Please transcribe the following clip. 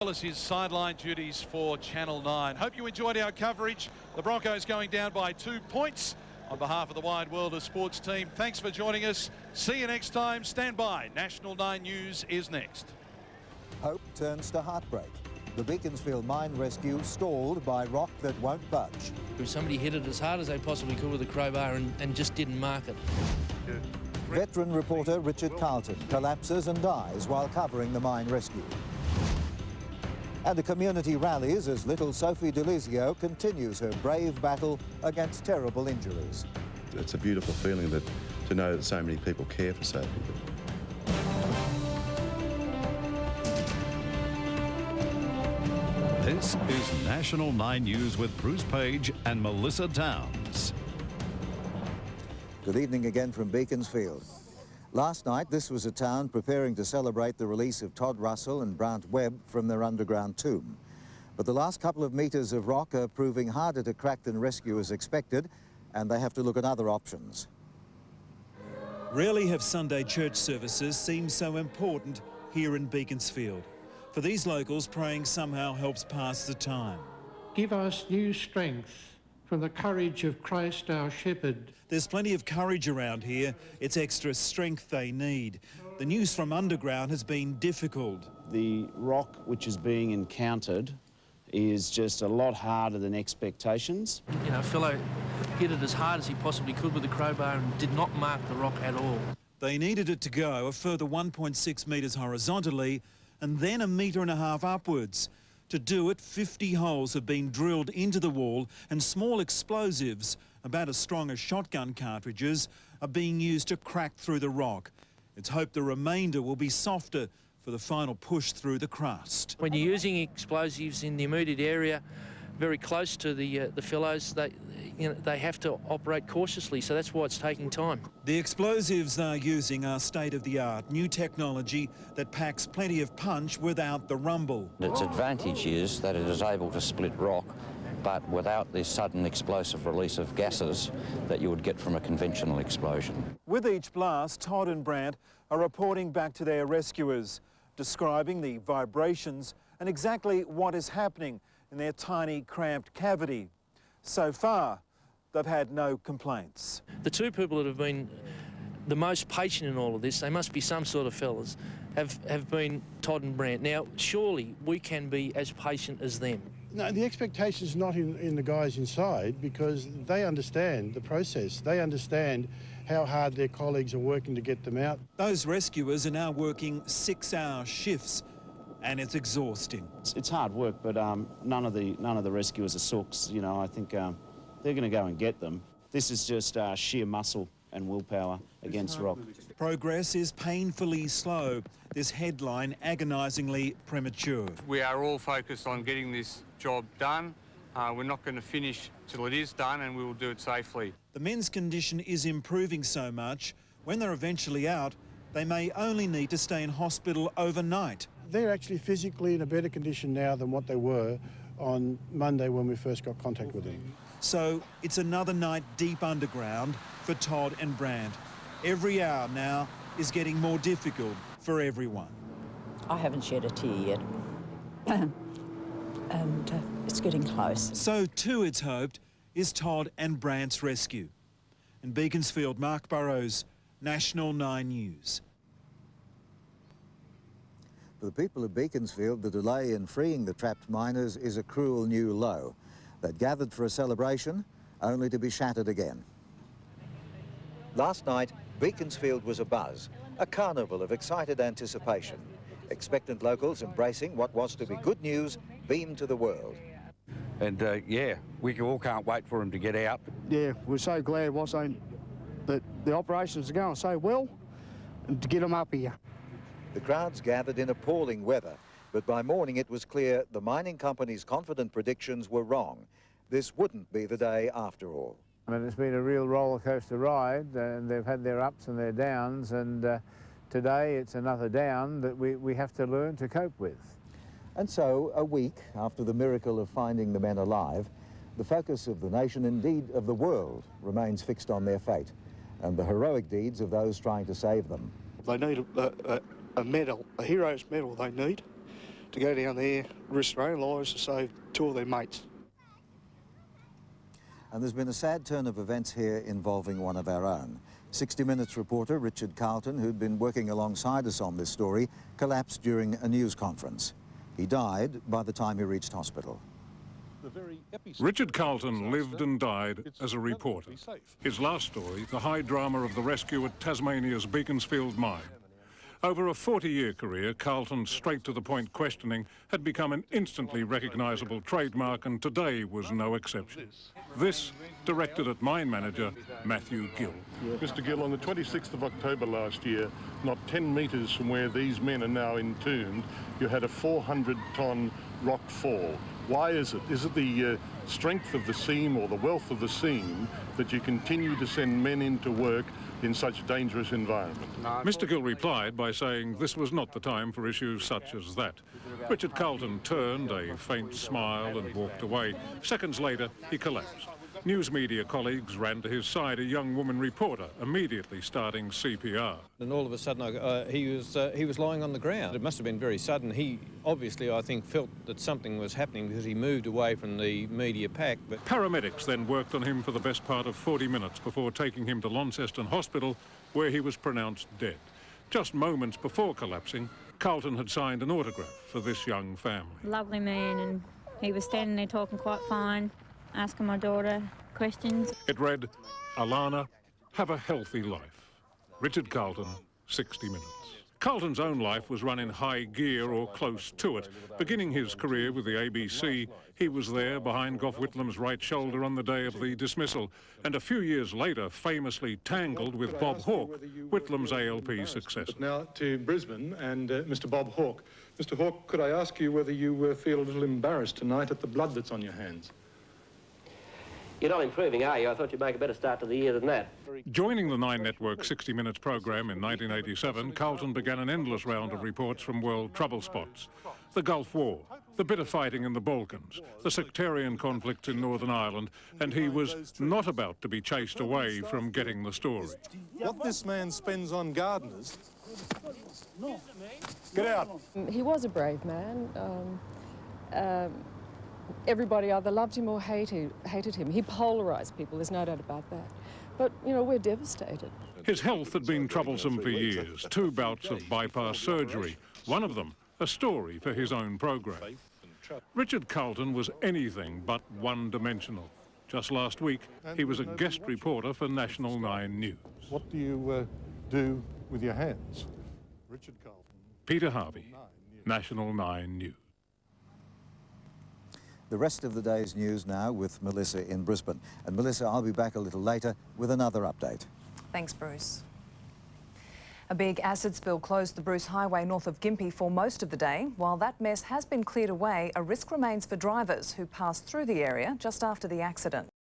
His sideline duties for Channel 9. Hope you enjoyed our coverage. The Broncos going down by 2 points. On behalf of the Wide World of Sports team, thanks for joining us. See you next time. Stand by. National 9 News is next. Hope turns to heartbreak. The Beaconsfield mine rescue stalled by rock that won't budge. Somebody hit it as hard as they possibly could with a crowbar and just didn't mark it. Veteran reporter Richard Carelton collapses and dies while covering the mine rescue. And a community rallies as little Sophie Delizio continues her brave battle against terrible injuries. It's a beautiful feeling to know that so many people care for Sophie. This is National 9 News with Bruce Paige and Melissa Downes. Good evening again from Beaconsfield. Last night, this was a town preparing to celebrate the release of Todd Russell and Brant Webb from their underground tomb. But the last couple of metres of rock are proving harder to crack than rescuers expected, and they have to look at other options. Rarely have Sunday church services seemed so important here in Beaconsfield. For these locals, praying somehow helps pass the time. Give us new strength from the courage of Christ our shepherd. There's plenty of courage around here. It's extra strength they need. The news from underground has been difficult. The rock which is being encountered is just a lot harder than expectations. You know, a fellow hit it as hard as he possibly could with a crowbar and did not mark the rock at all. They needed it to go a further 1.6 metres horizontally and then 1.5 metres upwards. To do it, 50 holes have been drilled into the wall and small explosives, about as strong as shotgun cartridges, are being used to crack through the rock. It's hoped the remainder will be softer for the final push through the crust. When you're using explosives in the immediate area, very close to the fellows, they have to operate cautiously, so that's why it's taking time. The explosives they're using are state-of-the-art, new technology that packs plenty of punch without the rumble. Its advantage is that it is able to split rock, but without the sudden explosive release of gases that you would get from a conventional explosion. With each blast, Todd and Brant are reporting back to their rescuers, describing the vibrations and exactly what is happening in their tiny, cramped cavity. So far, they've had no complaints. The two people that have been the most patient in all of this, they must be some sort of fellas, have been Todd and Brant. Now, surely we can be as patient as them. No, the expectation is not in the guys inside, because they understand the process. They understand how hard their colleagues are working to get them out. Those rescuers are now working 6-hour shifts, and it's exhausting. It's hard work, but none of the rescuers are sooks. You know, I think they're going to go and get them. This is just sheer muscle and willpower against rock. Progress is painfully slow. This headline agonisingly premature. We are all focused on getting this job done. We're not going to finish till it is done, and we will do it safely. The men's condition is improving so much, when they're eventually out, they may only need to stay in hospital overnight. They're actually physically in a better condition now than what they were on Monday when we first got contact with them. So it's another night deep underground for Todd and Brant. Every hour now is getting more difficult for everyone. I haven't shed a tear yet. And it's getting close. So too, it's hoped, is Todd and Brant's rescue. In Beaconsfield, Mark Burrows, National 9 News. For the people of Beaconsfield, the delay in freeing the trapped miners is a cruel new low. They'd gathered for a celebration, only to be shattered again. Last night, Beaconsfield was abuzz, a carnival of excited anticipation. Expectant locals embracing what was to be good news beamed to the world. And yeah, we all can't wait for them to get out. Yeah, we're so glad that the operations are going so well, and to get them up here. The crowds gathered in appalling weather, but by morning it was clear the mining company's confident predictions were wrong. This wouldn't be the day after all. I mean, it's been a real roller coaster ride, and they've had their ups and their downs, and today it's another down that we have to learn to cope with. And so, a week after the miracle of finding the men alive, the focus of the nation, indeed of the world, remains fixed on their fate and the heroic deeds of those trying to save them. They need a medal, a hero's medal they need, to go down there, risk their own lives to save two of their mates. And there's been a sad turn of events here involving one of our own. 60 Minutes reporter Richard Carelton, who'd been working alongside us on this story, collapsed during a news conference. He died by the time he reached hospital. Richard Carelton lived and died as a reporter. His last story, the high drama of the rescue at Tasmania's Beaconsfield mine. Over a 40-year career, Carelton's straight-to-the-point questioning had become an instantly recognisable trademark, and today was no exception. This, directed at mine manager Matthew Gill. Mr Gill, on the 26th of October last year, not 10 metres from where these men are now entombed, you had a 400-tonne rock fall. Why is it? Is it the strength of the seam or the wealth of the seam that you continue to send men into work in such a dangerous environment? Mr Gill replied by saying this was not the time for issues such as that. Richard Carelton turned a faint smile and walked away. Seconds later, he collapsed. News media colleagues ran to his side, a young woman reporter immediately starting CPR. And all of a sudden he was lying on the ground. It must have been very sudden. He obviously, I think, felt that something was happening because he moved away from the media pack. But paramedics then worked on him for the best part of 40 minutes before taking him to Launceston Hospital, where he was pronounced dead. Just moments before collapsing, Carelton had signed an autograph for this young family. Lovely man, and he was standing there talking quite fine, asking my daughter questions. It read, "Alana, have a healthy life. Richard Carelton, 60 Minutes." Carlton's own life was run in high gear or close to it. Beginning his career with the ABC, he was there behind Gough Whitlam's right shoulder on the day of the dismissal, and a few years later famously tangled with Bob Hawke, Whitlam's ALP successor. Now to Brisbane and Mr Bob Hawke. Mr Hawke, could I ask you whether you feel a little embarrassed tonight at the blood that's on your hands? You're not improving, are you? I thought you'd make a better start to the year than that. Joining the Nine Network 60 Minutes programme in 1987, Carelton began an endless round of reports from world trouble spots. The Gulf War, the bitter fighting in the Balkans, the sectarian conflicts in Northern Ireland, and he was not about to be chased away from getting the story. What this man spends on gardeners... Get out! He was a brave man. Everybody either loved him or hated him. He polarised people, there's no doubt about that. But, you know, we're devastated. His health had been troublesome for years, 2 bouts of bypass surgery, one of them a story for his own programme. Richard Carelton was anything but one-dimensional. Just last week, he was a guest reporter for National 9 News. What do you do with your hands? Richard Carelton. Peter Harvey, National 9 News. The rest of the day's news now with Melissa in Brisbane. And Melissa, I'll be back a little later with another update. Thanks, Bruce. A big acid spill closed the Bruce Highway north of Gympie for most of the day. While that mess has been cleared away, a risk remains for drivers who passed through the area just after the accident.